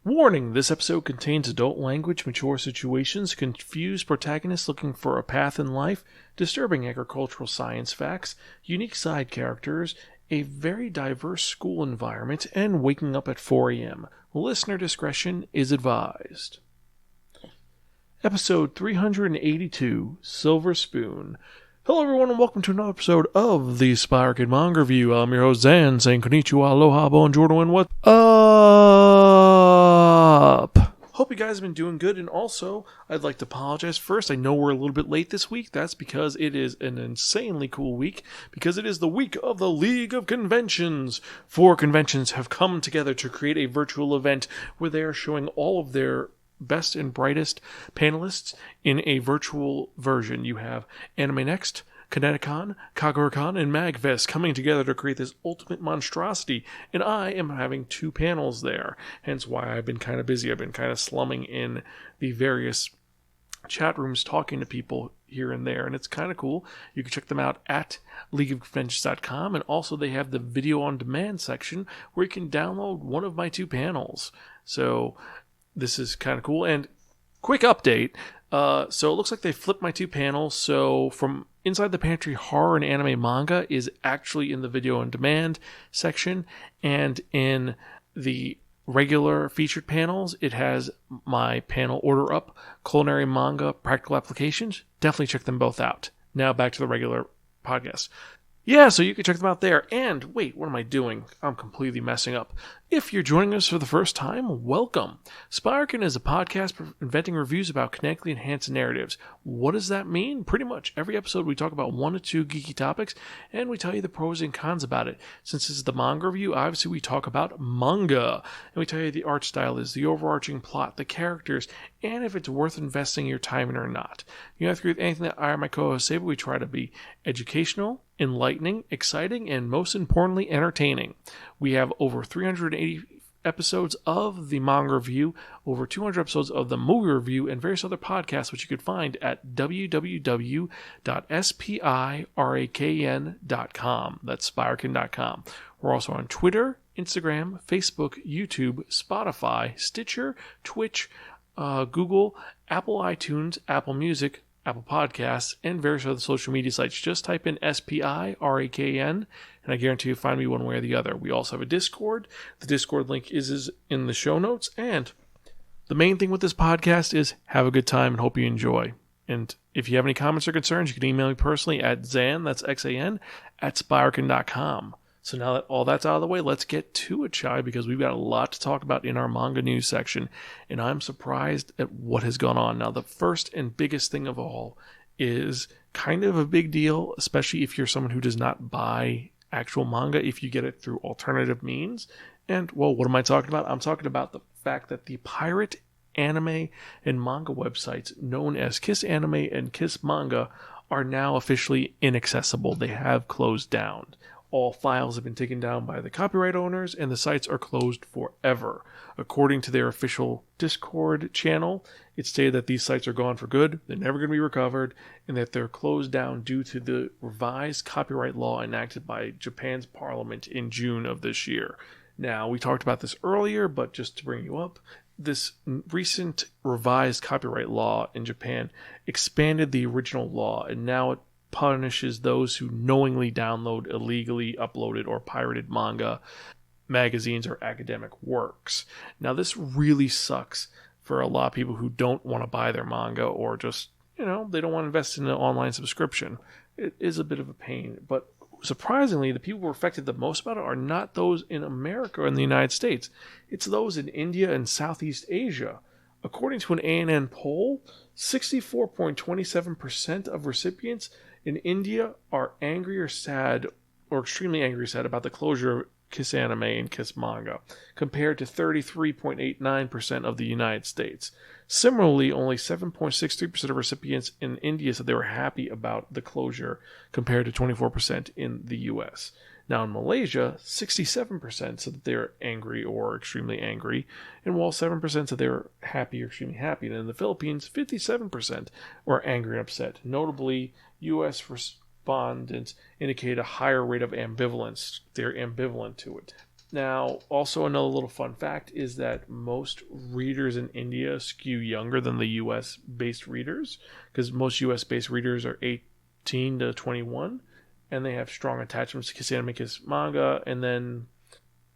Warning, this episode contains adult language, mature situations, confused protagonists looking for a path in life, disturbing agricultural science facts, unique side characters, a very diverse school environment, and waking up at 4 a.m. Listener discretion is advised. Episode 382, Silver Spoon. Hello everyone and welcome to another episode of the Spiraken Manga Review. I'm your host Zan, saying konnichiwa, aloha, bonjour, and what's up? Hope you guys have been doing good, and also, I'd like to apologize first. I know we're a little bit late this week. That's because it is an insanely cool week, because it is the week of the League of Conventions. 4 conventions have come together to create a virtual event where they are showing all of their best and brightest panelists in a virtual version. You have Anime Next, Kineticon, Kagura-con, and MagFest coming together to create this ultimate monstrosity, and I am having 2 panels there, hence why I've been kind of busy. I've been kind of slumming in the various chat rooms talking to people here and there, and it's kind of cool. You can check them out at leagueofconventions.com, and also they have the video on demand section where you can download one of my 2 panels. So this is kind of cool. And quick update. So it looks like they flipped my 2 panels. So from Inside the Pantry, horror and anime manga is actually in the video on demand section. And in the regular featured panels, it has my panel Order Up, culinary manga, practical applications. Definitely check them both out. Now back to the regular podcast. Yeah, so you can check them out there. And wait, what am I doing? I'm completely messing up. If you're joining us for the first time, welcome. Spiraken is a podcast inventing reviews about kinetically enhanced narratives. What does that mean? Pretty much every episode we talk about 1 to 2 geeky topics, and we tell you the pros and cons about it. Since this is the manga review, obviously we talk about manga, and we tell you the art style is, the overarching plot, the characters, and if it's worth investing your time in or not. You have to agree with anything that I or my co-host say, but we try to be educational, enlightening, exciting, and most importantly, entertaining. We have over 380 episodes of the manga review, over 200 episodes of the movie review, and various other podcasts which you could find at www.spiraken.com. That's spiraken.com. We're also on Twitter, Instagram, Facebook, YouTube, Spotify, Stitcher, Twitch, Google, Apple iTunes, Apple Music, Apple Podcasts, and various other social media sites. Just type in SPIRAKN, and I guarantee you'll find me one way or the other. We also have a Discord. The Discord link is in the show notes, and the main thing with this podcast is have a good time and hope you enjoy. And if you have any comments or concerns, you can email me personally at Zan, that's Xan, at Spiraken.com. So now that all that's out of the way, let's get to it, Chai, because we've got a lot to talk about in our manga news section, and I'm surprised at what has gone on. Now, the first and biggest thing of all is kind of a big deal, especially if you're someone who does not buy actual manga, if you get it through alternative means. And, well, what am I talking about? I'm talking about the fact that the pirate anime and manga websites known as Kiss Anime and Kiss Manga are now officially inaccessible. They have closed down. All files have been taken down by the copyright owners, and the sites are closed forever. According to their official Discord channel, it stated that these sites are gone for good, they're never going to be recovered, and that they're closed down due to the revised copyright law enacted by Japan's parliament in June of this year. Now, we talked about this earlier, but just to bring you up, this recent revised copyright law in Japan expanded the original law, and now it punishes those who knowingly download illegally uploaded or pirated manga, magazines, or academic works. Now, this really sucks for a lot of people who don't want to buy their manga, or just, they don't want to invest in an online subscription. It is a bit of a pain, but surprisingly, the people who are affected the most about it are not those in America or in the United States. It's those in India and Southeast Asia. According to an ANN poll, 64.27% of recipients in India are angry or sad, or extremely angry or sad about the closure of Kiss Anime and Kiss Manga, compared to 33.89% of the United States. Similarly, only 7.63% of recipients in India said they were happy about the closure, compared to 24% in the US. Now in Malaysia, 67% said that they were angry or extremely angry, and while 7% said they were happy or extremely happy. And in the Philippines, 57% were angry and upset. Notably, US respondents indicate a higher rate of ambivalence. They're ambivalent to it. Now, also another little fun fact is that most readers in India skew younger than the US-based readers, because most US-based readers are 18 to 21, and they have strong attachments to anime, manga, and then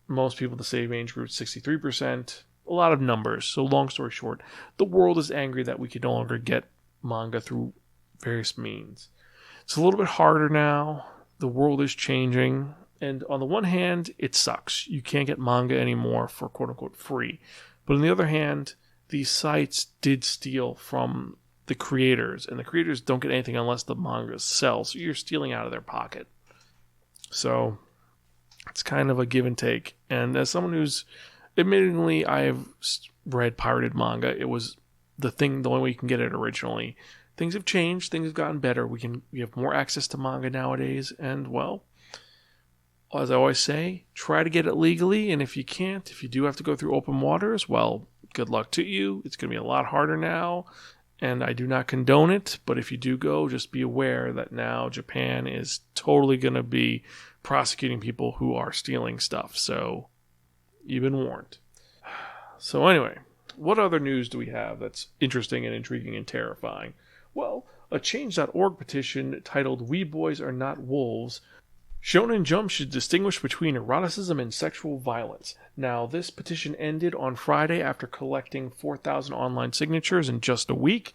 most people the same age group, 63%. A lot of numbers. So long story short, the world is angry that we can no longer get manga through various means. It's a little bit harder now. The world is changing. And on the one hand, it sucks. You can't get manga anymore for quote-unquote free. But on the other hand, these sites did steal from the creators. And the creators don't get anything unless the manga sells. So you're stealing out of their pocket. So it's kind of a give and take. And as someone who's, admittingly, I have read pirated manga. It was the only way you can get it originally. Things have changed. Things have gotten better. We have more access to manga nowadays. And, well, as I always say, try to get it legally, and if you can't, if you do have to go through open waters, well, good luck to you. It's going to be a lot harder now, and I do not condone it, but if you do go, just be aware that now Japan is totally going to be prosecuting people who are stealing stuff, so you've been warned. So anyway, what other news do we have that's interesting and intriguing and terrifying? Well, a Change.org petition titled "We Boys Are Not Wolves" Shonen Jump should distinguish between eroticism and sexual violence. Now, this petition ended on Friday after collecting 4,000 online signatures in just a week,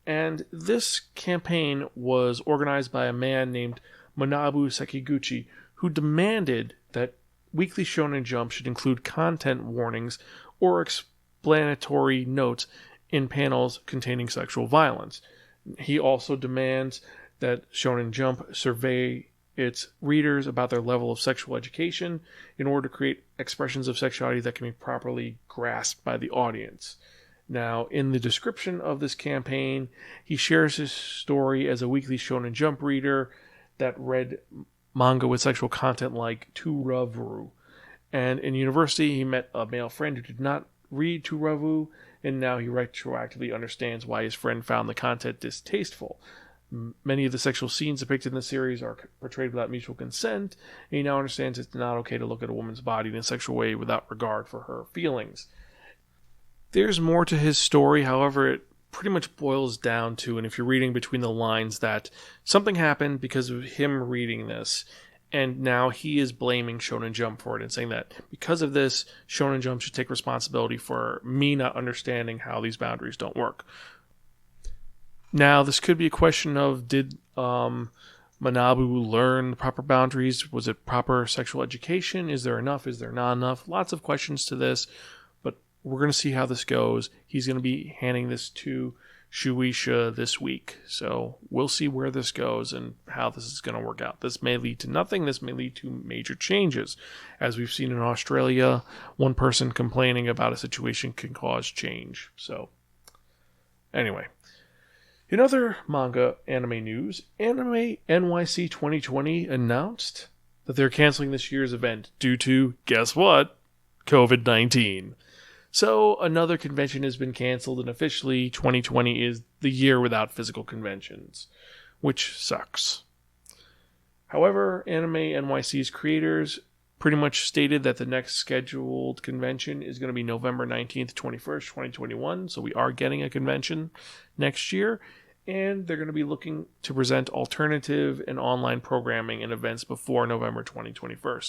and this campaign was organized by a man named Manabu Sekiguchi, who demanded that Weekly Shonen Jump should include content warnings or explanatory notes in panels containing sexual violence. He also demands that Shonen Jump survey its readers about their level of sexual education in order to create expressions of sexuality that can be properly grasped by the audience. Now, in the description of this campaign, he shares his story as a Weekly Shonen Jump reader that read manga with sexual content like Turavu. And in university, he met a male friend who did not read Turavu, and now he retroactively understands why his friend found the content distasteful. Many of the sexual scenes depicted in the series are portrayed without mutual consent, and he now understands it's not okay to look at a woman's body in a sexual way without regard for her feelings. There's more to his story, however, it pretty much boils down to, and if you're reading between the lines, that something happened because of him reading this, and now he is blaming Shonen Jump for it and saying that because of this, Shonen Jump should take responsibility for me not understanding how these boundaries don't work. Now, this could be a question of, did Manabu learn the proper boundaries? Was it proper sexual education? Is there enough? Is there not enough? Lots of questions to this, but we're going to see how this goes. He's going to be handing this to Shueisha this week, so we'll see where this goes and how this is going to work out. This may lead to nothing. This may lead to major changes. As we've seen in Australia, one person complaining about a situation can cause change. So, anyway. In other manga anime news, Anime NYC 2020 announced that they're canceling this year's event due to, guess what? COVID-19. So another convention has been canceled, and officially 2020 is the year without physical conventions, which sucks. However, Anime NYC's creators pretty much stated that the next scheduled convention is going to be November 19th, 21st, 2021. So we are getting a convention next year, and they're going to be looking to present alternative and online programming and events before November 2021.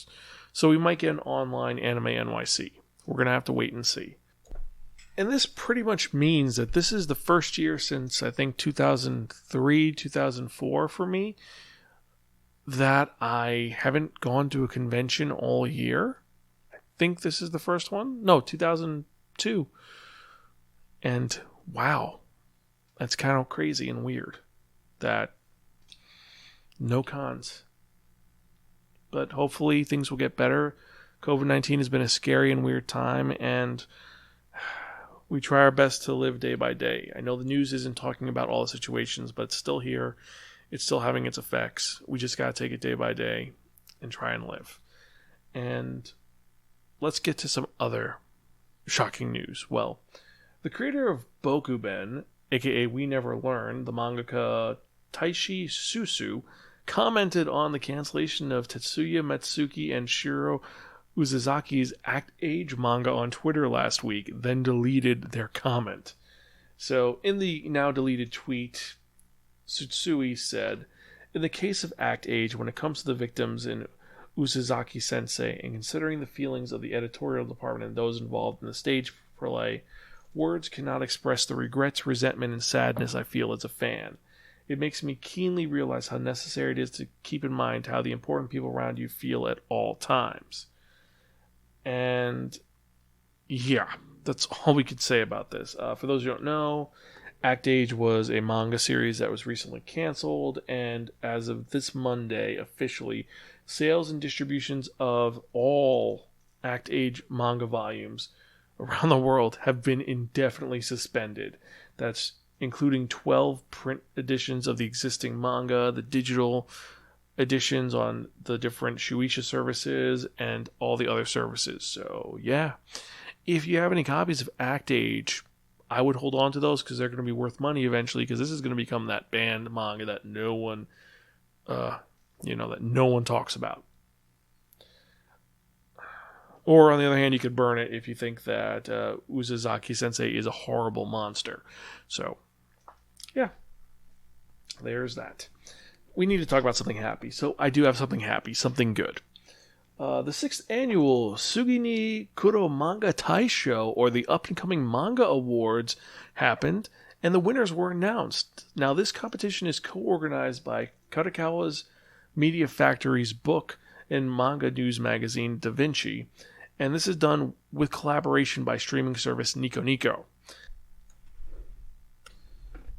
So we might get an online Anime NYC. We're going to have to wait and see. And this pretty much means that this is the first year since, I think, 2003, 2004 for me, that I haven't gone to a convention all year. I think this is the first one. No, 2002. And wow, that's kind of crazy and weird that no cons. But hopefully things will get better. COVID-19 has been a scary and weird time, and we try our best to live day by day. I know the news isn't talking about all the situations, but it's still here. It's still having its effects. We just got to take it day by day and try and live. And let's get to some other shocking news. Well, the creator of Bokuben, aka We Never Learn, the mangaka Taishi Susu, commented on the cancellation of Tetsuya Matsuki and Shiro Uzasaki's Act Age manga on Twitter last week, then deleted their comment. So, in the now deleted tweet, Tsutsui said, "In the case of Act Age, when it comes to the victims in Uzazaki Sensei, and considering the feelings of the editorial department and those involved in the stage play, words cannot express the regrets, resentment, and sadness I feel as a fan. It makes me keenly realize how necessary it is to keep in mind how the important people around you feel at all times." And yeah, that's all we could say about this. For those who don't know, Act Age was a manga series that was recently canceled, and as of this Monday, officially, sales and distributions of all Act Age manga volumes around the world have been indefinitely suspended. That's including 12 print editions of the existing manga, the digital editions on the different Shueisha services, and all the other services. So, yeah. If you have any copies of Act Age, I would hold on to those because they're going to be worth money eventually, because this is going to become that banned manga that no one, that no one talks about. Or, on the other hand, you could burn it if you think that Uzazaki Sensei is a horrible monster. So, yeah. There's that. We need to talk about something happy. So, I do have something happy, something good. The 6th annual Sugi ni Kuro Manga Taisho, or the Up-and-Coming Manga Awards, happened, and the winners were announced. Now, this competition is co-organized by Kadokawa's Media Factory's book and manga news magazine, Da Vinci, and this is done with collaboration by streaming service Nico Nico.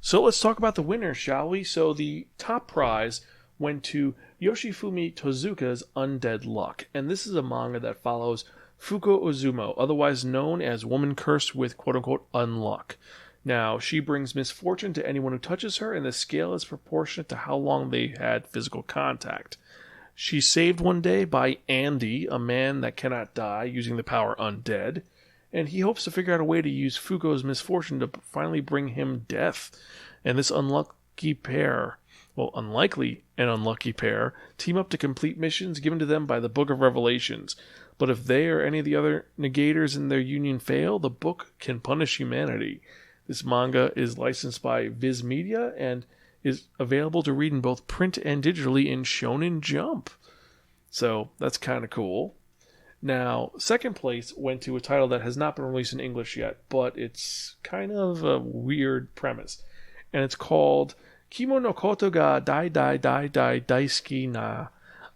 So let's talk about the winners, shall we? So the top prize went to Yoshifumi Tozuka's Undead Luck, and this is a manga that follows Fuko Ozumo, otherwise known as Woman Cursed with quote-unquote unluck. Now, she brings misfortune to anyone who touches her, and the scale is proportionate to how long they had physical contact. She's saved one day by Andy, a man that cannot die, using the power Undead, and he hopes to figure out a way to use Fuko's misfortune to finally bring him death. And this unlikely and unlucky pair team up to complete missions given to them by the Book of Revelations. But if they or any of the other negators in their union fail, the book can punish humanity. This manga is licensed by Viz Media and is available to read in both print and digitally in Shonen Jump. So that's kind of cool. Now, second place went to a title that has not been released in English yet, but it's kind of a weird premise. And it's called Kimo no Koto ga Dai Dai Dai Dai Daisuki na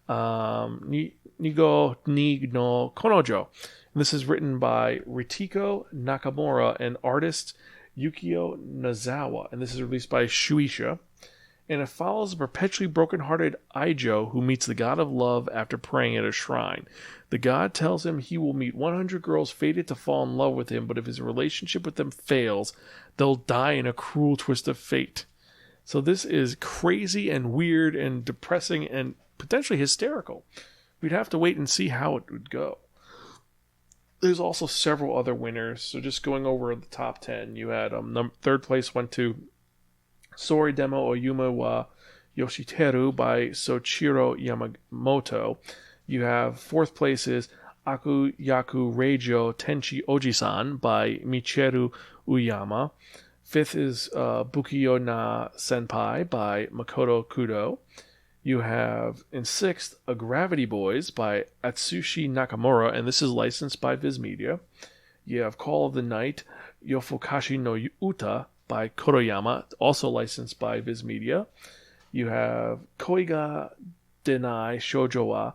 Nigo ni no Konojo. And this is written by Ritiko Nakamura and artist Yukio Nozawa. And this is released by Shueisha. And it follows a perpetually broken-hearted Aijo who meets the god of love after praying at a shrine. The god tells him he will meet 100 girls fated to fall in love with him, but if his relationship with them fails, they'll die in a cruel twist of fate. So this is crazy and weird and depressing and potentially hysterical. We'd have to wait and see how it would go. There's also several other winners, so just going over the top 10, you had third place went to Sori Demo Oyuma wa Yoshiteru by Soichiro Yamamoto. You have fourth place is Aku Yaku Reijo Tenchi Oji-san by Michiru Uyama. Fifth is Bukiyo na Senpai by Makoto Kudo. You have, in sixth, A Gravity Boys by Atsushi Nakamura, and this is licensed by Viz Media. You have Call of the Night, Yofukashi no Uta by Koroyama, also licensed by Viz Media. You have Koi ga Denai Shoujo wa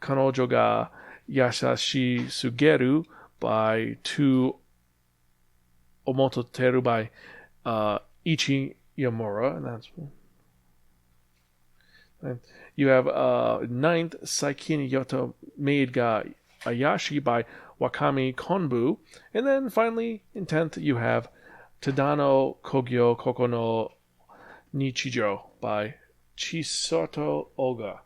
Kanojo ga Yasashi Sugeru by Tu Omototeru by Ichi Yamura, and that's. And you have ninth Saikin Yoto Maid ga Ayashi by Wakami Konbu, and then finally in 10th you have Tadano Kogyo Kokono Nichijo by Chisato Oga.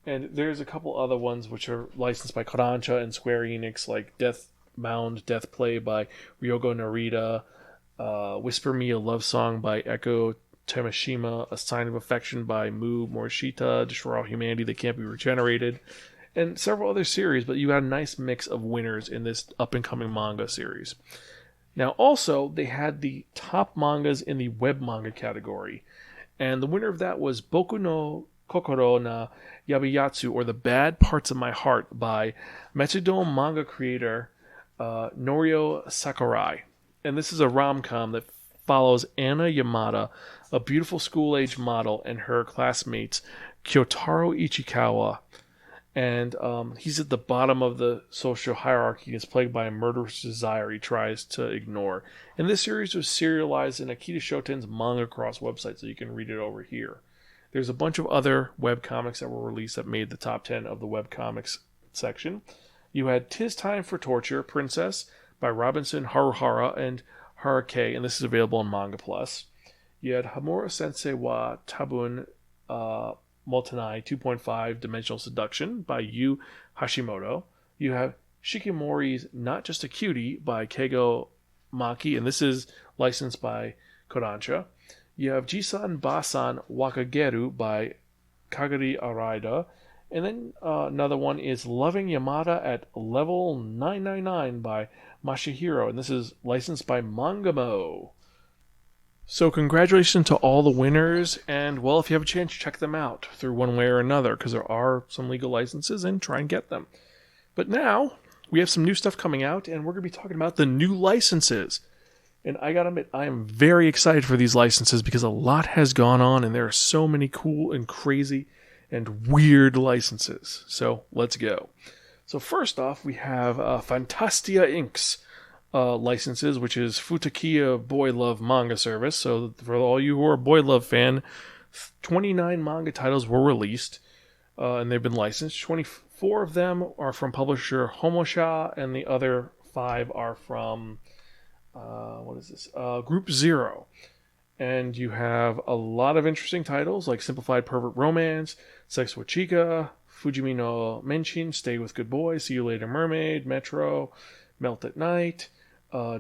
And there's a couple other ones which are licensed by Kodansha and Square Enix, like Death Play by Ryogo Narita, Whisper Me a Love Song by Echo Temashima, A Sign of Affection by Mu Morishita, Destroy All Humanity That Can't Be Regenerated, and several other series, but you had a nice mix of winners in this up-and-coming manga series. Now, also, they had the top mangas in the web manga category, and the winner of that was Boku no Kokoro na Yabiyatsu, or The Bad Parts of My Heart, by Mechidon manga creator Norio Sakurai. And this is a rom-com that follows Anna Yamada, a beautiful school-age model, and her classmates Kyotaro Ichikawa. And he's at the bottom of the social hierarchy and is plagued by a murderous desire he tries to ignore. And this series was serialized in Akita Shoten's Manga Cross website, so you can read it over here. There's a bunch of other webcomics that were released that made the top 10 of the webcomics section. You had 'Tis Time for Torture, Princess, by Robinson Haruhara and Haruke, and this is available on Manga Plus. You had Hamura Sensei wa Tabun Motenai 2.5 Dimensional Seduction by Yu Hashimoto. You have Shikimori's Not Just a Cutie by Keigo Maki, and this is licensed by Kodansha. You have Jisan Basan Wakageru by Kagari Araida. And then another one is Loving Yamada at Level 999 by Masahiro, and this is licensed by Mangamo. So congratulations to all the winners, and well, if you have a chance, check them out through one way or another, because there are some legal licenses, and try and get them. But now, we have some new stuff coming out, and we're going to be talking about the new licenses. And I gotta admit, I am very excited for these licenses, because a lot has gone on, and there are so many cool and crazy and weird licenses. So, let's go. So first off, we have Fantastia Inc.'s licenses, which is Futakiya Boy Love manga service. So for all you who are a Boy Love fan, 29 manga titles were released, and they've been licensed. 24 of them are from publisher Homosha, and the other 5 are from Group Zero. And you have a lot of interesting titles like Simplified Pervert Romance, Sex with Chica, Fujimi no Menshin, Stay with Good Boy, See You Later Mermaid, Metro, Melt at Night,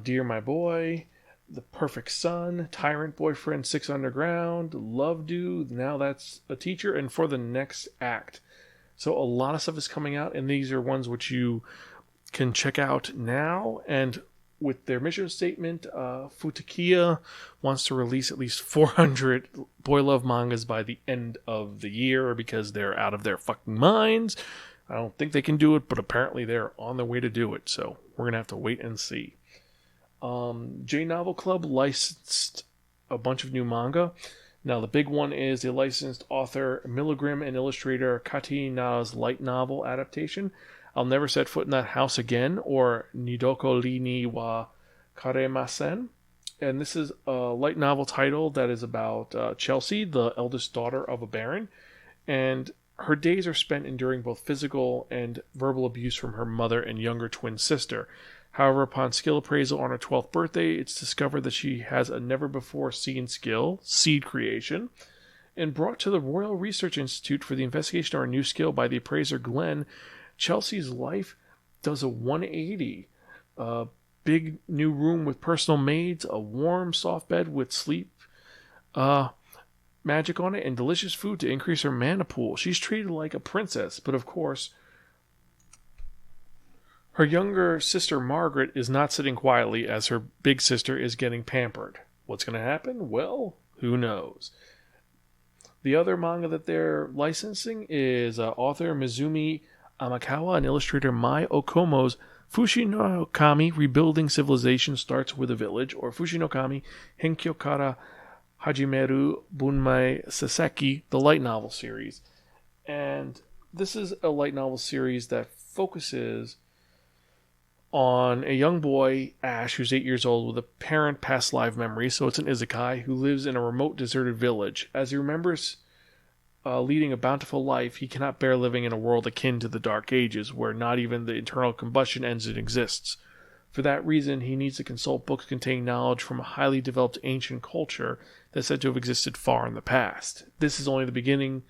Dear My Boy, The Perfect Son, Tyrant Boyfriend 6 Underground, Love Dude, Now That's a Teacher, and For the Next Act. So a lot of stuff is coming out, and these are ones which you can check out now. And with their mission statement, Futakiya wants to release at least 400 Boy Love mangas by the end of the year, because they're out of their fucking minds. I don't think they can do it, but apparently they're on their way to do it, so we're going to have to wait and see. J Novel Club licensed a bunch of new manga. Now, the big one is they licensed author Milligrim and illustrator Kati Na's light novel adaptation, I'll Never Set Foot in That House Again, or Nidoko Ri ni wa Karemasen. And this is a light novel title that is about Chelsea, the eldest daughter of a baron, and her days are spent enduring both physical and verbal abuse from her mother and younger twin sister. However, upon skill appraisal on her 12th birthday, it's discovered that she has a never-before-seen skill, seed creation, and brought to the Royal Research Institute for the investigation of her new skill by the appraiser Glenn, Chelsea's life does a 180. A big new room with personal maids, a warm, soft bed with sleep magic on it, and delicious food to increase her mana pool. She's treated like a princess, but of course, her younger sister Margaret is not sitting quietly as her big sister is getting pampered. What's going to happen? Well, who knows? The other manga that they're licensing is author Mizumi Amakawa and illustrator Mai Okomo's Fushinokami Rebuilding Civilization Starts with a Village, or Fushinokami Henkyo Kara Hajimeru Bunmai Saseki, the light novel series. And this is a light novel series that focuses on a young boy, Ash, who's 8 years old, with a parent past life memory, so it's an isekai, who lives in a remote deserted village. As he remembers leading a bountiful life, he cannot bear living in a world akin to the Dark Ages, where not even the internal combustion engine exists. For that reason, he needs to consult books containing knowledge from a highly developed ancient culture that's said to have existed far in the past. This is only the beginning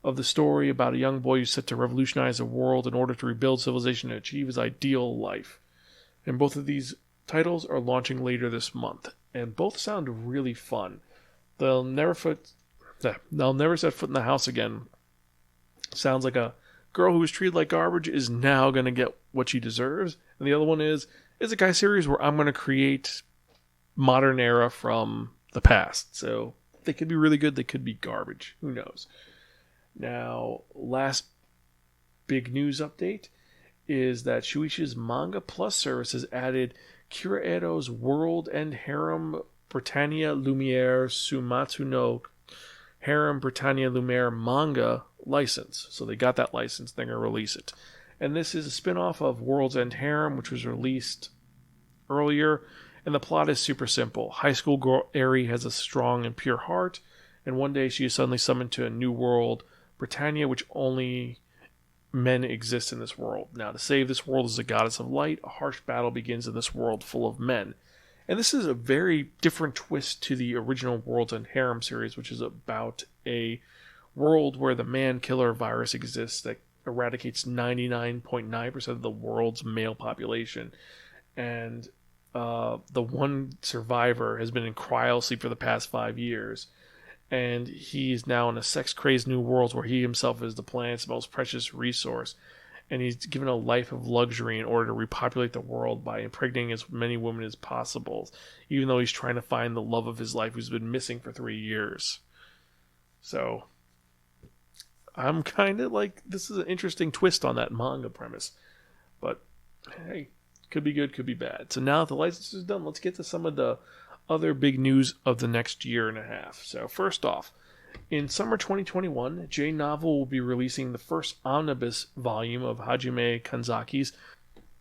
of the story about a young boy who's set to revolutionize the world in order to rebuild civilization and achieve his ideal life. And both of these titles are launching later this month, and both sound really fun. They'll never set foot in the house again. Sounds like a girl who was treated like garbage is now going to get what she deserves. And the other one is a guy series where I'm going to create modern era from the past. So they could be really good. They could be garbage. Who knows? Now, last big news update is that Shueisha's Manga Plus service has added Kira Edo's World End Harem Britannia Lumiere Sumatsu no Harem Britannia Lumiere manga license. So they got that license. They're going to release it. And this is a spin-off of World's End Harem, which was released earlier. And the plot is super simple. High school girl Eri has a strong and pure heart. And one day she is suddenly summoned to a new world, Britannia, which only men exist in this world. Now, to save this world as a goddess of light, a harsh battle begins in this world full of men. And this is a very different twist to the original World's End Harem series, which is about a world where the man-killer virus exists that eradicates 99.9% of the world's male population. And the one survivor has been in cryo sleep for the past 5 years. And he's now in a sex-crazed new world where he himself is the planet's most precious resource. And he's given a life of luxury in order to repopulate the world by impregnating as many women as possible, even though he's trying to find the love of his life who's been missing for 3 years. So, I'm kind of like, this is an interesting twist on that manga premise. But, hey, could be good, could be bad. So now that the license is done, let's get to some of the other big news of the next year and a half. So first off, in summer 2021, J Novel will be releasing the first omnibus volume of Hajime Kanzaki's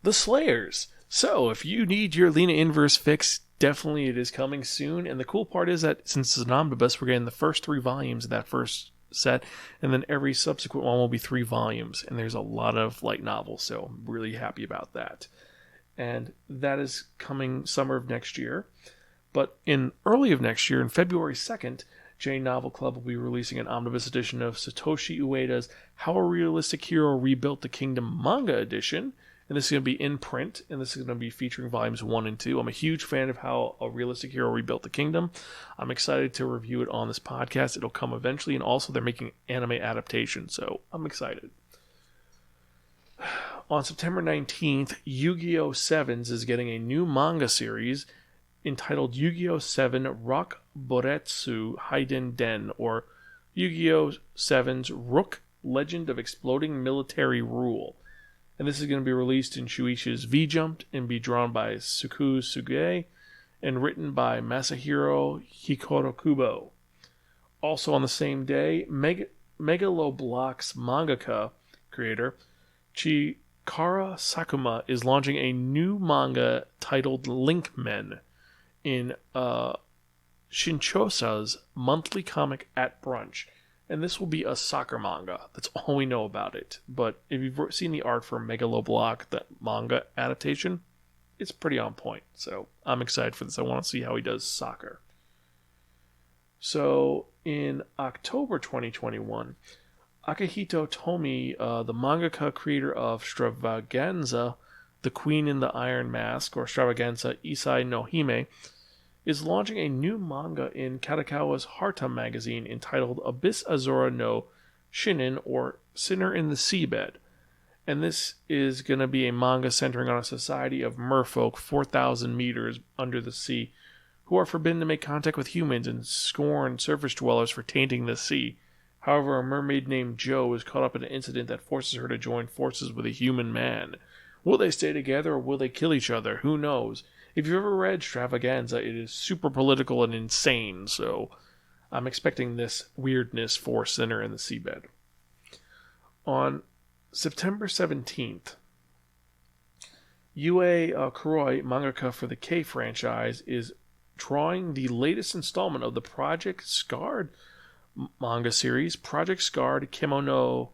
The Slayers. So if you need your Lena Inverse fix, definitely it is coming soon. And the cool part is that since it's an omnibus, we're getting the first 3 volumes of that first set, and then every subsequent one will be 3 volumes. And there's a lot of light novels, so I'm really happy about that. And that is coming summer of next year. But in early of next year, in February 2nd, J Novel Club will be releasing an omnibus edition of Satoshi Ueda's How a Realistic Hero Rebuilt the Kingdom manga edition. And this is going to be in print, and this is going to be featuring volumes 1 and 2. I'm a huge fan of How a Realistic Hero Rebuilt the Kingdom. I'm excited to review it on this podcast. It'll come eventually, and also they're making anime adaptation, so I'm excited. On September 19th, Yu-Gi-Oh! Sevens is getting a new manga series entitled Yu-Gi-Oh! 7 Rock Boretsu Haiden Den, or Yu-Gi-Oh! 7's Rook Legend of Exploding Military Rule. And this is going to be released in Shueisha's V-Jumped and be drawn by Suku Suge and written by Masahiro Hikorokubo. Also on the same day, Megaloblock's mangaka creator Chikara Sakuma is launching a new manga titled Linkmen in Shinchosa's monthly comic At Brunch. And this will be a soccer manga. That's all we know about it. But if you've seen the art for Megaloblock, that manga adaptation, it's pretty on point. So I'm excited for this. I want to see how he does soccer. So in October 2021, Akihito Tomi, the mangaka creator of Stravaganza, The Queen in the Iron Mask, or Stravaganza Isai no Hime, is launching a new manga in Kadokawa's Harta magazine entitled Abyss Azura no Shinin, or Sinner in the Seabed. And this is going to be a manga centering on a society of merfolk 4,000 meters under the sea who are forbidden to make contact with humans and scorn surface dwellers for tainting the sea. However, a mermaid named Jo is caught up in an incident that forces her to join forces with a human man. Will they stay together or will they kill each other? Who knows? If you've ever read Stravaganza, it is super political and insane, so I'm expecting this weirdness for Sinner in the Seabed. On September 17th, Yue Kuroi, mangaka for the K franchise, is drawing the latest installment of the Project Scarred manga series, Project Scarred Kimono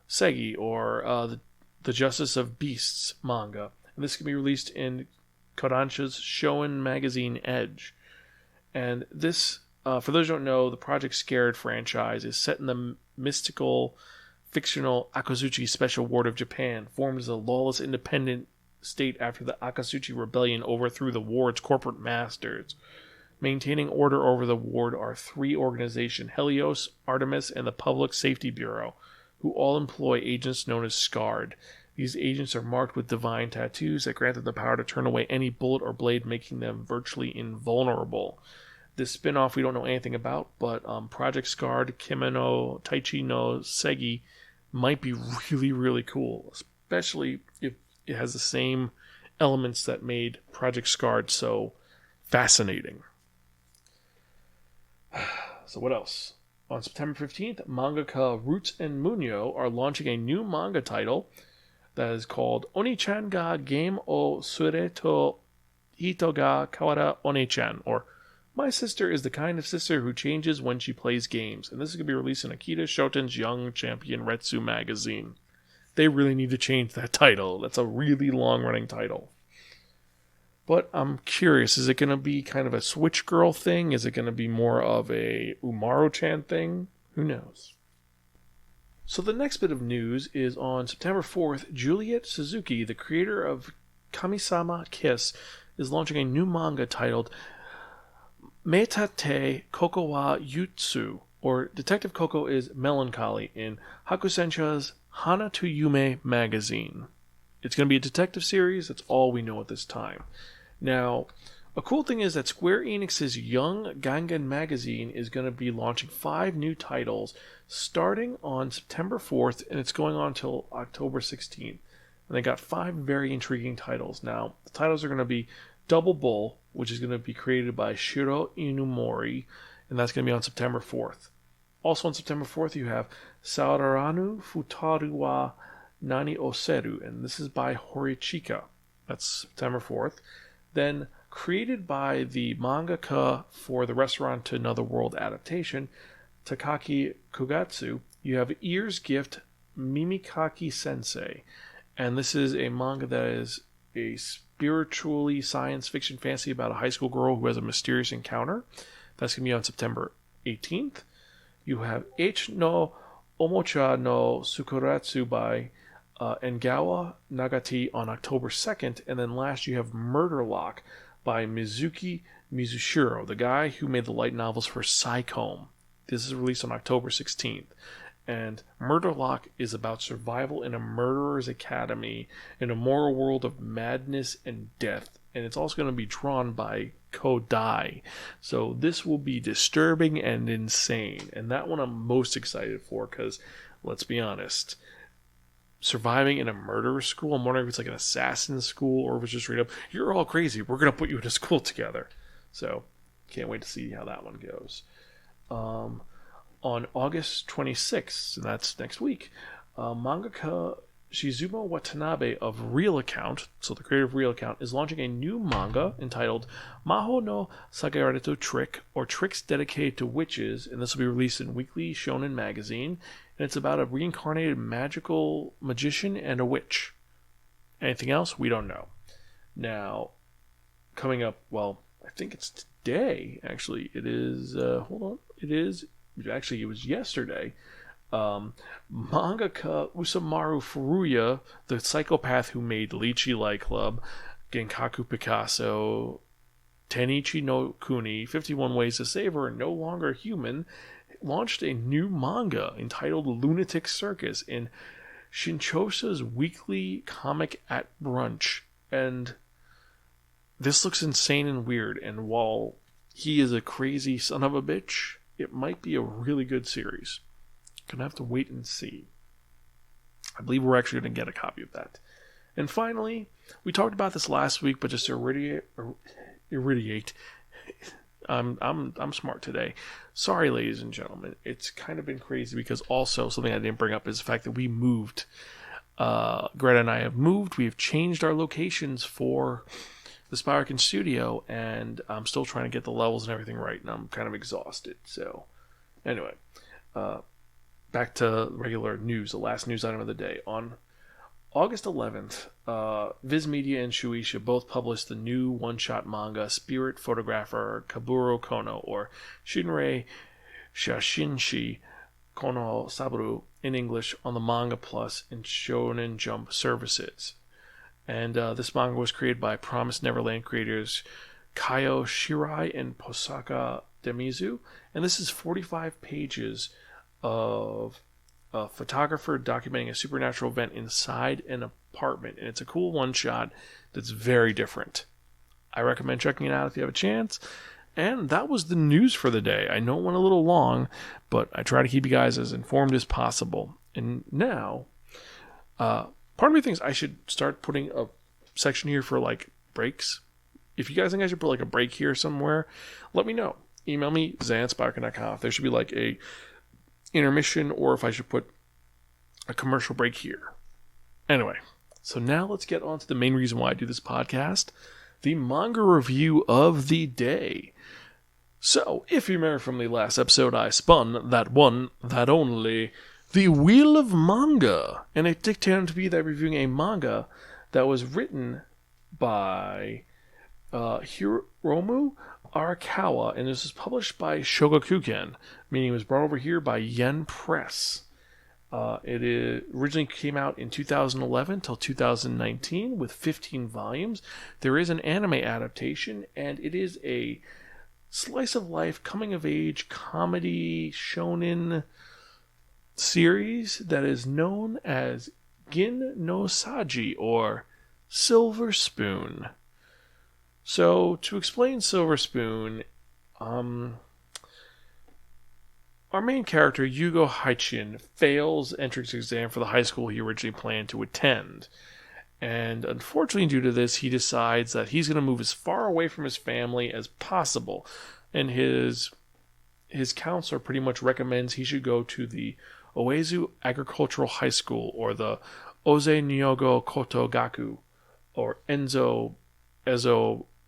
Segi, or the Justice of Beasts manga. And this can be released in Kodansha's Shonen magazine Edge. And this, for those who don't know, the Project Scared franchise is set in the mystical, fictional Akazuchi Special Ward of Japan, formed as a lawless independent state after the Akatsuchi Rebellion overthrew the ward's corporate masters. Maintaining order over the ward are 3 organizations, Helios, Artemis, and the Public Safety Bureau, who all employ agents known as Scarred. These agents are marked with divine tattoos that grant them the power to turn away any bullet or blade, making them virtually invulnerable. This spin-off we don't know anything about, but Project Scarred Kimono Taichi no Segi might be really, really cool, especially if it has the same elements that made Project Scarred so fascinating. So what else? On September 15th, mangaka Roots and Munyo are launching a new manga title that is called Oni-chan ga Game o Sureto Hito ga Kawara Oni-chan, or My Sister is the Kind of Sister Who Changes When She Plays Games. And this is going to be released in Akita Shoten's Young Champion Retsu magazine. They really need to change that title. That's a really long-running title. But I'm curious, is it going to be kind of a Switch Girl thing? Is it going to be more of a Umaru-chan thing? Who knows? So the next bit of news is on September 4th, Juliet Suzuki, the creator of Kamisama Kiss, is launching a new manga titled Metate Koko wa Yutsu, or Detective Coco is Melancholy, in Hakusensha's Hana to Yume magazine. It's going to be a detective series. That's all we know at this time. Now, a cool thing is that Square Enix's Young Gangan magazine is going to be launching 5 new titles starting on September 4th, and it's going on until October 16th. And they got 5 very intriguing titles. Now, the titles are going to be Double Bull, which is going to be created by Shiro Inumori, and that's going to be on September 4th. Also on September 4th, you have Sauranu Futaru wa Nani Oseru, and this is by Horichika. That's September 4th. Then, created by the mangaka for the Restaurant to Another World adaptation, Takaki Kogatsu, you have Ear's Gift Mimikaki Sensei. And this is a manga that is a spiritually science fiction fantasy about a high school girl who has a mysterious encounter. That's going to be on September 18th. You have H no Omocha no Sukuratsu by Engawa Nagati on October 2nd. And then last you have Murder Lock by Mizuki Mizushiro, the guy who made the light novels for Psycomb. This is released on October 16th. And Murder Lock is about survival in a murderer's academy in a moral world of madness and death. And it's also going to be drawn by Kodai. So this will be disturbing and insane. And that one I'm most excited for because, let's be honest, surviving in a murderer school, I'm wondering if it's like an assassin school or if it's just straight up, you're all crazy, we're going to put you in a school together. So, can't wait to see how that one goes. On August 26th, and that's next week, mangaka Shizumo Watanabe of Real Account, so the creator of Real Account, is launching a new manga entitled Maho no Sagareto Trick, or Tricks Dedicated to Witches, and this will be released in Weekly Shonen Magazine, and it's about a reincarnated magical magician and a witch. Anything else? We don't know. Now, coming up, well, I think it's today, actually. It is, it was yesterday. Mangaka Usamaru Furuya, the psychopath who made Lychee Light Club, Genkaku Picasso, Tenichi no Kuni, 51 Ways to Save Her, and No Longer Human, launched a new manga entitled Lunatic Circus in Shinchosa's Weekly Comic at Brunch. And this looks insane and weird, and while he is a crazy son of a bitch, it might be a really good series. Gonna have to wait and see. I believe we're actually going to get a copy of that. And finally, we talked about this last week, but just to irradiate. I'm smart today. Sorry, ladies and gentlemen. It's kind of been crazy because also something I didn't bring up is the fact that we moved. Greta and I have moved. We have changed our locations for the Spiraken studio, and I'm still trying to get the levels and everything right, and I'm kind of exhausted. So, anyway, back to regular news, the last news item of the day. On August 11th, Viz Media and Shueisha both published the new one-shot manga Spirit Photographer Kaburo Kono, or Shinrei Shashinshi Kono Saburo in English, on the Manga Plus and Shonen Jump services. And this manga was created by Promised Neverland creators Kaio Shirai and Posaka Demizu. And this is 45 pages of a photographer documenting a supernatural event inside an apartment. And it's a cool one-shot that's very different. I recommend checking it out if you have a chance. And that was the news for the day. I know it went a little long, but I try to keep you guys as informed as possible. And now, part of me thinks I should start putting a section here for like breaks. If you guys think I should put like a break here somewhere, let me know. Email me, zan@spiraken.com. If there should be like a intermission or if I should put a commercial break here. Anyway, so now let's get on to the main reason why I do this podcast, the manga review of the day. So, if you remember from the last episode, I spun that one, that only, the Wheel of Manga. And it dictated to be that reviewing a manga that was written by Hiromu Arakawa, and this was published by Shogakukan, meaning it was brought over here by Yen Press. It originally came out in 2011 till 2019 with 15 volumes. There is an anime adaptation, and it is a slice of life, coming of age, comedy, shonen series that is known as Gin no Saji, or Silver Spoon. So, to explain Silver Spoon, our main character, Yugo Haichin, fails entrance exam for the high school he originally planned to attend. And unfortunately, due to this, he decides that he's going to move as far away from his family as possible. And his counselor pretty much recommends he should go to the Oezu Agricultural High School, or the Oze Nyogo Koto Gaku, or Ezo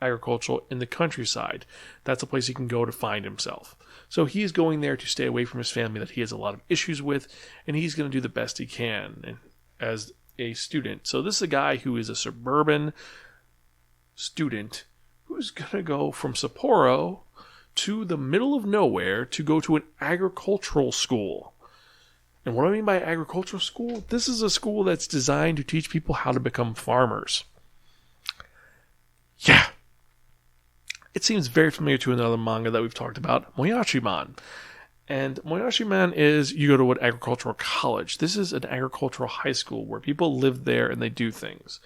Agricultural in the countryside. That's a place he can go to find himself. So he's going there to stay away from his family that he has a lot of issues with, and he's going to do the best he can as a student. So this is a guy who is a suburban student who's going to go from Sapporo to the middle of nowhere to go to an agricultural school. And what do I mean by agricultural school? This is a school that's designed to teach people how to become farmers. Yeah. It seems very familiar to another manga that we've talked about, Moyashiman. And Moyashiman is, you go to an agricultural college. This is an agricultural high school where people live there and they do things.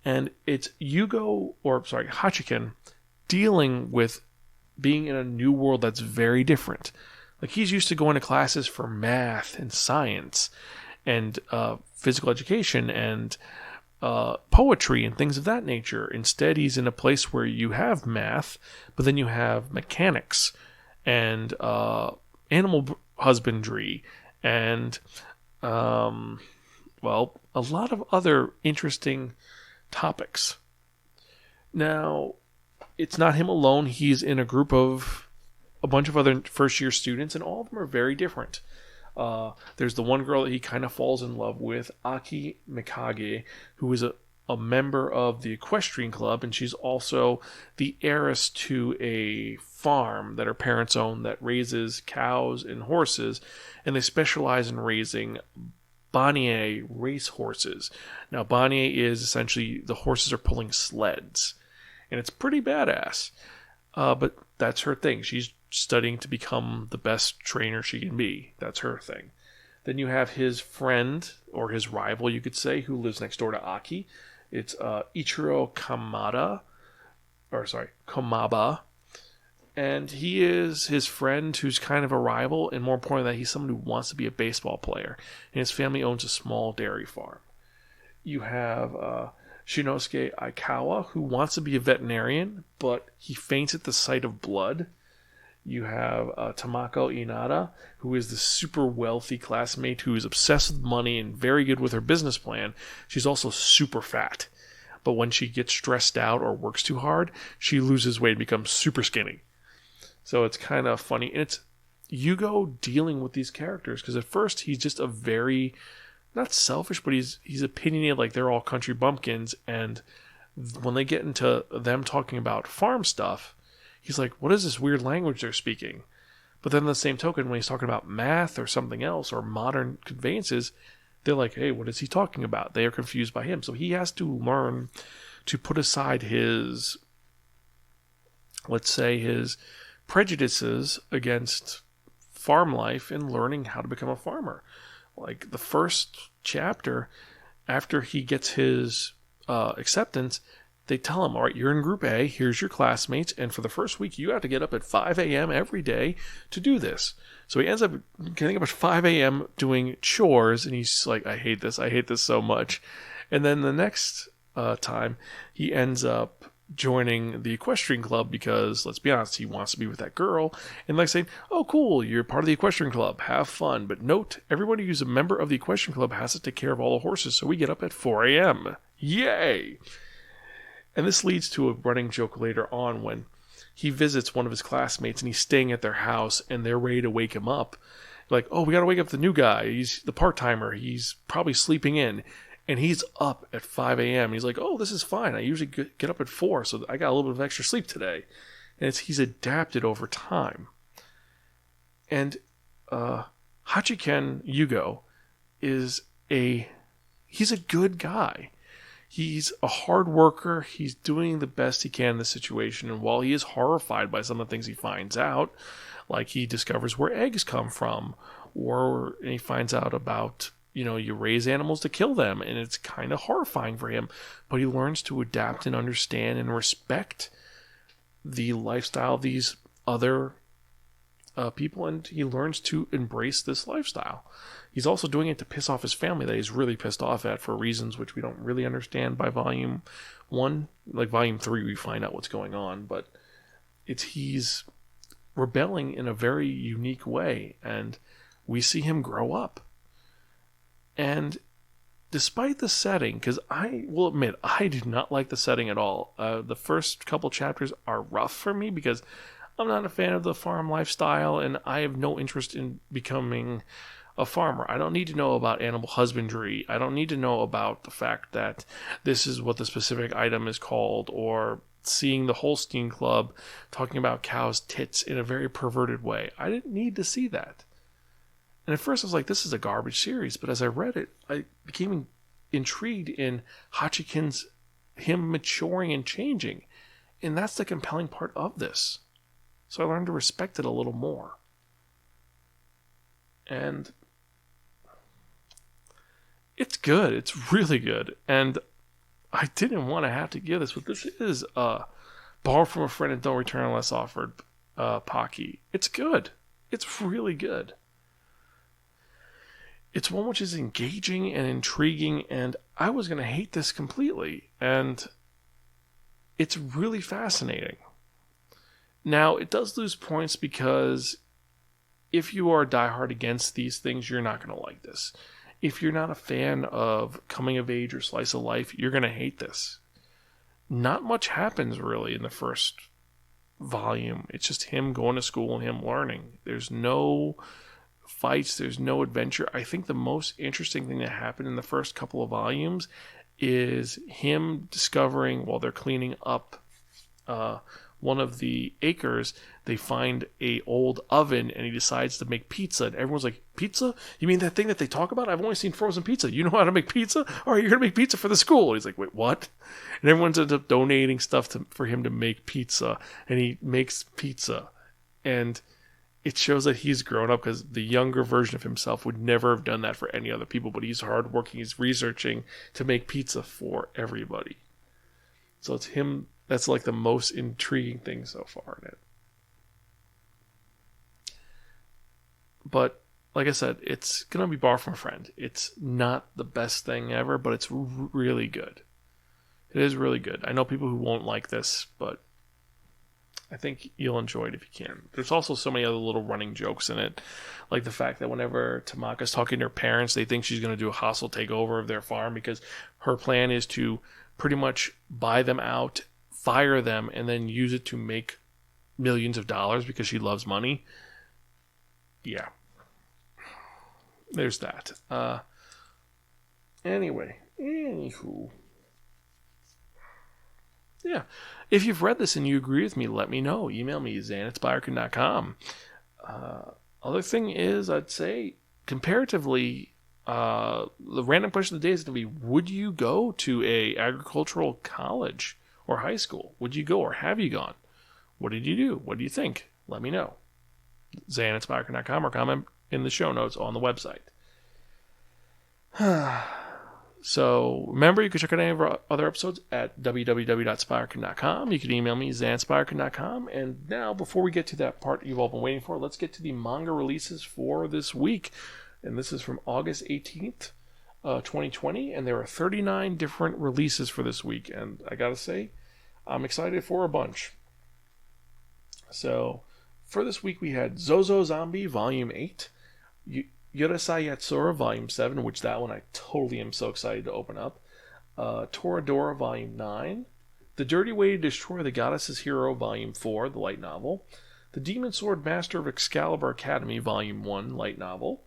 And it's Hachiken dealing with being in a new world that's very different. Like, he's used to going to classes for math and science and physical education and poetry and things of that nature. Instead, he's in a place where you have math, but then you have mechanics and animal husbandry and a lot of other interesting topics. Now, it's not him alone. He's in a group of a bunch of other first-year students, and all of them are very different. There's the one girl that he kind of falls in love with, Aki Mikage, who is a member of the equestrian club, and she's also the heiress to a farm that her parents own that raises cows and horses, and they specialize in raising Bonnier race horses. Now, Bonnier is essentially the horses are pulling sleds, and it's pretty badass. But that's her thing. She's studying to become the best trainer she can be. That's her thing. Then you have his friend, or his rival, you could say, who lives next door to Aki. It's Ichiro Komaba. And he is his friend who's kind of a rival, and more importantly, that he's someone who wants to be a baseball player. And his family owns a small dairy farm. You have Shinosuke Aikawa, who wants to be a veterinarian, but he faints at the sight of blood. You have Tamako Inada, who is the super wealthy classmate who is obsessed with money and very good with her business plan. She's also super fat. But when she gets stressed out or works too hard, she loses weight and becomes super skinny. So it's kind of funny. And it's Yugo dealing with these characters, because at first he's just a very, not selfish, but he's opinionated like they're all country bumpkins. And when they get into them talking about farm stuff, he's like, what is this weird language they're speaking? But then on the same token, when he's talking about math or something else or modern conveyances, they're like, hey, what is he talking about? They are confused by him. So he has to learn to put aside his, let's say, his prejudices against farm life and learning how to become a farmer. Like the first chapter, after he gets his acceptance, they tell him, all right, you're in Group A, here's your classmates, and for the first week, you have to get up at 5 a.m. every day to do this. So he ends up getting up at 5 a.m. doing chores, and he's like, I hate this so much. And then the next time, he ends up joining the equestrian club because, let's be honest, he wants to be with that girl. And like saying, oh, cool, you're part of the equestrian club, have fun. But note, everybody who's a member of the equestrian club has to take care of all the horses, so we get up at 4 a.m. Yay! And this leads to a running joke later on when he visits one of his classmates and he's staying at their house and they're ready to wake him up. Like, oh, we got to wake up the new guy. He's the part-timer. He's probably sleeping in. And he's up at 5 a.m. He's like, oh, this is fine. I usually get up at 4, so I got a little bit of extra sleep today. And he's adapted over time. And Hachiken Yugo he's a good guy. He's a hard worker. He's doing the best he can in the situation. And while he is horrified by some of the things he finds out, like he discovers where eggs come from, or he finds out about, you raise animals to kill them, and it's kind of horrifying for him. But he learns to adapt and understand and respect the lifestyle of these other people, and he learns to embrace this lifestyle. He's also doing it to piss off his family that he's really pissed off at for reasons which we don't really understand by volume 1. Like volume 3, we find out what's going on, but he's rebelling in a very unique way, and we see him grow up. And despite the setting, because I will admit, I do not like the setting at all. The first couple chapters are rough for me because I'm not a fan of the farm lifestyle, and I have no interest in becoming a farmer. I don't need to know about animal husbandry. I don't need to know about the fact that this is what the specific item is called, or seeing the Holstein Club talking about cows' tits in a very perverted way. I didn't need to see that. And at first I was like, this is a garbage series. But as I read it, I became intrigued in Hachiken's, him maturing and changing. And that's the compelling part of this. So I learned to respect it a little more. And it's good. It's really good. And I didn't want to have to give this, but this is borrow from a friend and don't return unless offered Pocky. It's good. It's really good. It's one which is engaging and intriguing, and I was going to hate this completely. And it's really fascinating. Now, it does lose points because if you are diehard against these things, you're not going to like this. If you're not a fan of coming of age or slice of life, you're going to hate this. Not much happens really in the first volume. It's just him going to school and him learning. There's no fights, there's no adventure. I think the most interesting thing that happened in the first couple of volumes is him discovering while they're cleaning up one of the acres, they find a old oven and he decides to make pizza. And everyone's like, pizza? You mean that thing that they talk about? I've only seen frozen pizza. You know how to make pizza? All right, you're going to make pizza for the school. And he's like, wait, what? And everyone's ends up donating stuff for him to make pizza. And he makes pizza. And it shows that he's grown up because the younger version of himself would never have done that for any other people. But he's hardworking. He's researching to make pizza for everybody. So it's him. That's like the most intriguing thing so far in it. But like I said, it's going to be borrowed from a friend. It's not the best thing ever, but it's really good. It is really good. I know people who won't like this, but I think you'll enjoy it if you can. There's also so many other little running jokes in it. Like the fact that whenever Tamaka's talking to her parents, they think she's going to do a hostile takeover of their farm because her plan is to pretty much buy them out, fire them, and then use it to make millions of dollars because she loves money. Yeah. There's that. Anywho. Yeah. If you've read this and you agree with me, let me know. Email me, zan@spiraken.com. Other thing is, I'd say, comparatively, the random question of the day is going to be, would you go to a agricultural college or high school? Would you go, or have you gone? What did you do? What do you think? Let me know. zan@spiraken.com, or comment in the show notes on the website. So remember, you can check out any of our other episodes at www.spiraken.com. You can email me, zanspiraken.com. And now, before we get to that part you've all been waiting for, let's get to the manga releases for this week. And this is from August 18th, 2020. And there are 39 different releases for this week. And I gotta say, I'm excited for a bunch. So, for this week we had Zozo Zombie Volume 8, Yurasai Yatsura Volume 7, which that one I totally am so excited to open up, Toradora Volume 9, The Dirty Way to Destroy the Goddess's Hero Volume 4, the light novel, The Demon Sword Master of Excalibur Academy Volume 1, light novel,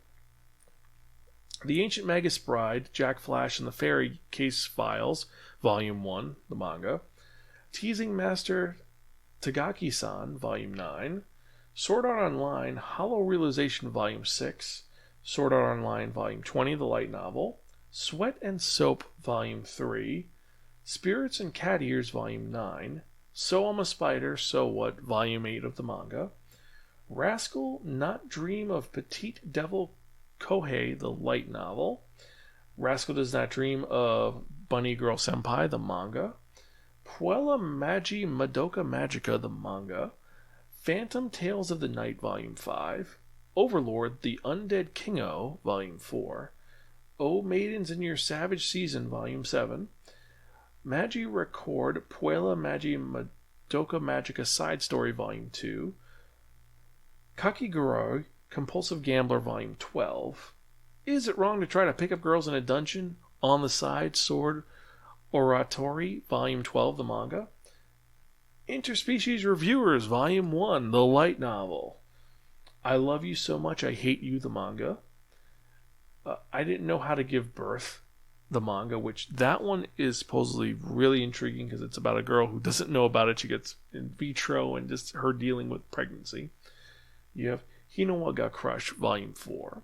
The Ancient Magus Bride, Jack Flash and the Fairy Case Files Volume 1, the manga, Teasing Master Tagaki-san Volume 9, Sword Art Online Hollow Realization Volume 6, Sword Art Online Volume 20, the light novel, Sweat and Soap Volume 3, Spirits and Cat Ears Volume 9, So I'm a Spider, So What Volume 8 of the manga, Rascal Not Dream of Petite Devil Kohei, the light novel, Rascal Does Not Dream of Bunny Girl Senpai, the manga, Puella Magi Madoka Magica, the manga, Phantom Tales of the Night Volume 5, Overlord, The Undead Kingo, Volume 4, O Maidens in Your Savage Season, Volume 7, Magi Record, Puella Magi Madoka Magica Side Story, Volume 2, Kakiguroi, Compulsive Gambler, Volume 12, Is It Wrong to Try to Pick Up Girls in a Dungeon? On the Side, Sword Oratori, Volume 12, the manga, Interspecies Reviewers, Volume 1, the light novel, I Love You So Much, I Hate You, the manga, I Didn't Know How to Give Birth, the manga, which that one is supposedly really intriguing because it's about a girl who doesn't know about it. She gets in vitro and just her dealing with pregnancy. You have Hino Ga Crush, Volume 4,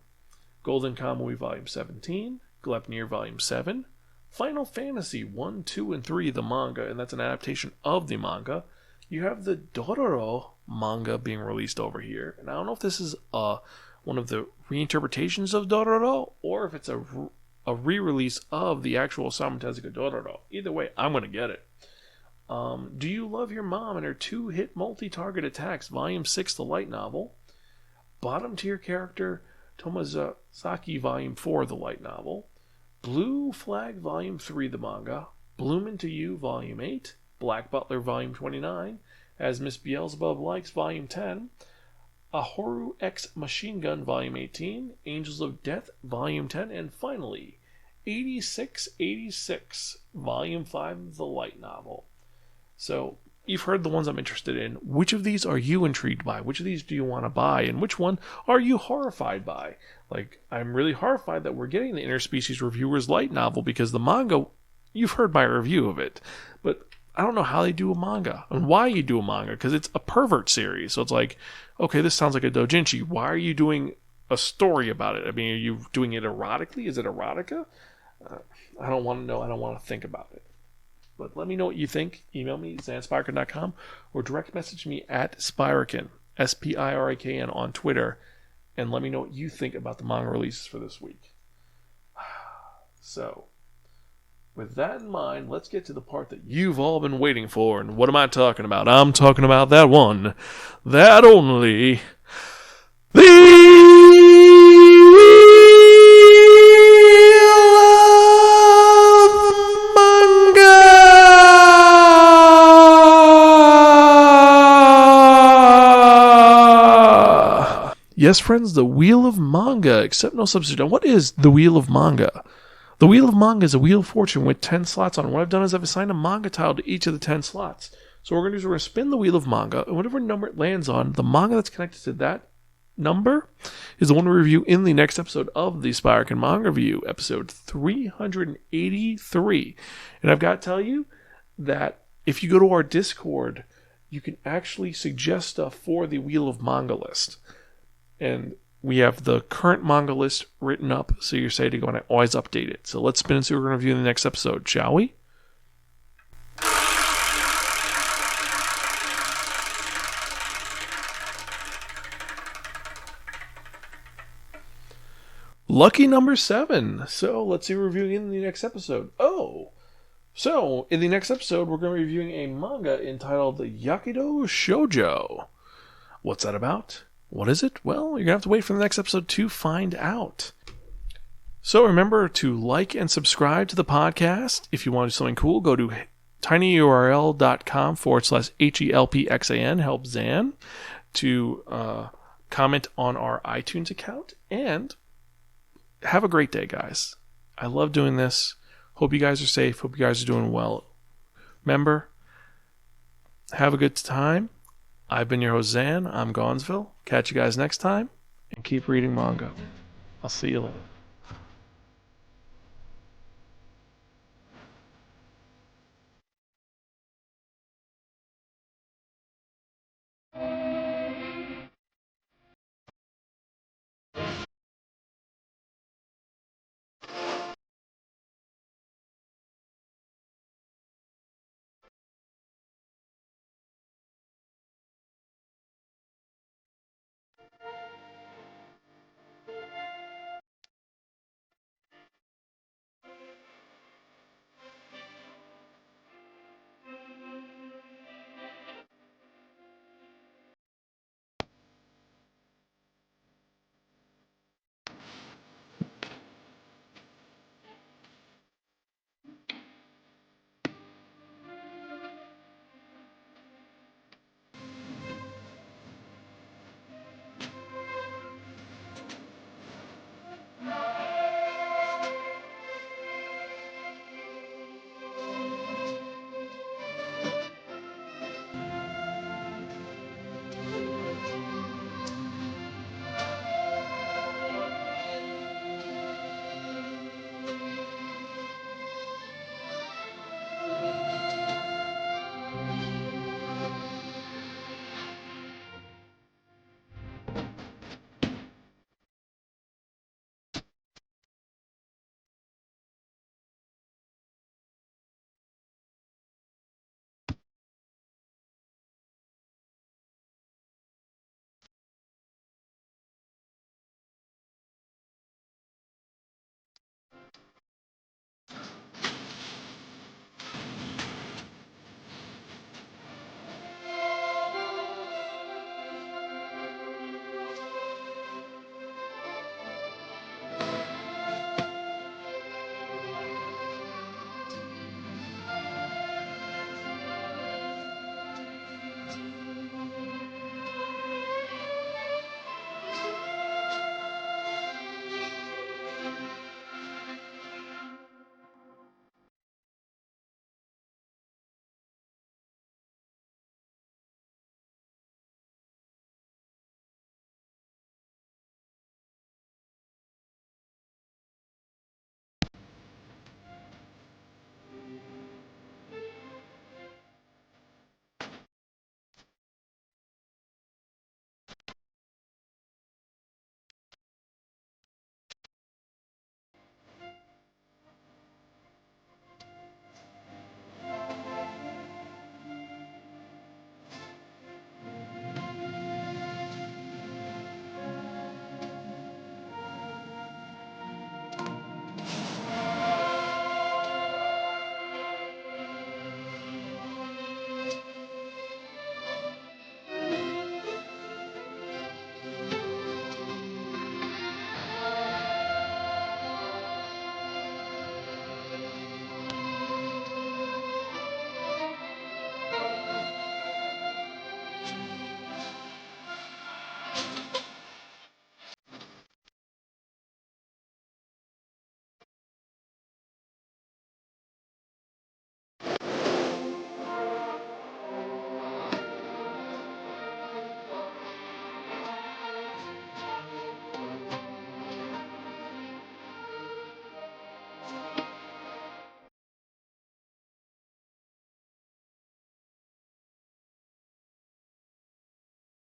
Golden Kamuy, Volume 17, Gleipnir, Volume 7, Final Fantasy 1, 2, and 3, the manga, and that's an adaptation of the manga. You have the Dororo manga being released over here. And I don't know if this is one of the reinterpretations of Dororo or if it's a re-release of the actual Osamu Tezuka Dororo. Either way, I'm going to get it. Do You Love Your Mom and Her Two-Hit Multi-Target Attacks, Volume 6, the light novel. Bottom Tier Character Tomazaki, Volume 4, the light novel. Blue Flag, Volume 3, the manga. Bloom Into You, Volume 8. Black Butler, Volume 29. As Miss Beelzebub Likes, Volume 10. Ahoru X Machine Gun, Volume 18. Angels of Death, Volume 10. And finally, 8686, Volume 5, the light novel. So, you've heard the ones I'm interested in. Which of these are you intrigued by? Which of these do you want to buy? And which one are you horrified by? Like, I'm really horrified that we're getting the Interspecies Reviewers light novel because the manga, you've heard my review of it. But I don't know how they do a manga and why you do a manga because it's a pervert series. So it's like, okay, this sounds like a doujinshi. Why are you doing a story about it? I mean, are you doing it erotically? Is it erotica? I don't want to know. I don't want to think about it. But let me know what you think. Email me, zanspiraken.com, or direct message me at Spiraken, Spiraken on Twitter, and let me know what you think about the manga releases for this week. So, with that in mind, let's get to the part that you've all been waiting for. And what am I talking about? I'm talking about that one, that only, Yes, friends, the Wheel of Manga, except no substitute. What is the Wheel of Manga? The Wheel of Manga is a Wheel of Fortune with 10 slots on it. What I've done is I've assigned a manga title to each of the 10 slots. So what we're going to do is we're going to spin the Wheel of Manga, and whatever number it lands on, the manga that's connected to that number is the one we review in the next episode of the Spiraken Manga Review, episode 383. And I've got to tell you that if you go to our Discord, you can actually suggest stuff for the Wheel of Manga list. And we have the current manga list written up, so you're safe to go and I always update it. So let's spin and see what we're going to review in the next episode, shall we? Lucky number 7. So let's see what we're reviewing in the next episode. So in the next episode, we're going to be reviewing a manga entitled Yakido Shoujo. What's that about? What is it? Well, you're going to have to wait for the next episode to find out. So remember to like and subscribe to the podcast. If you want to do something cool, go to tinyurl.com/HELPXAN. Help Zan to comment on our iTunes account. And have a great day, guys. I love doing this. Hope you guys are safe. Hope you guys are doing well. Remember, have a good time. I've been your host, Zan. I'm Gonzville. Catch you guys next time. And keep reading manga. I'll see you later.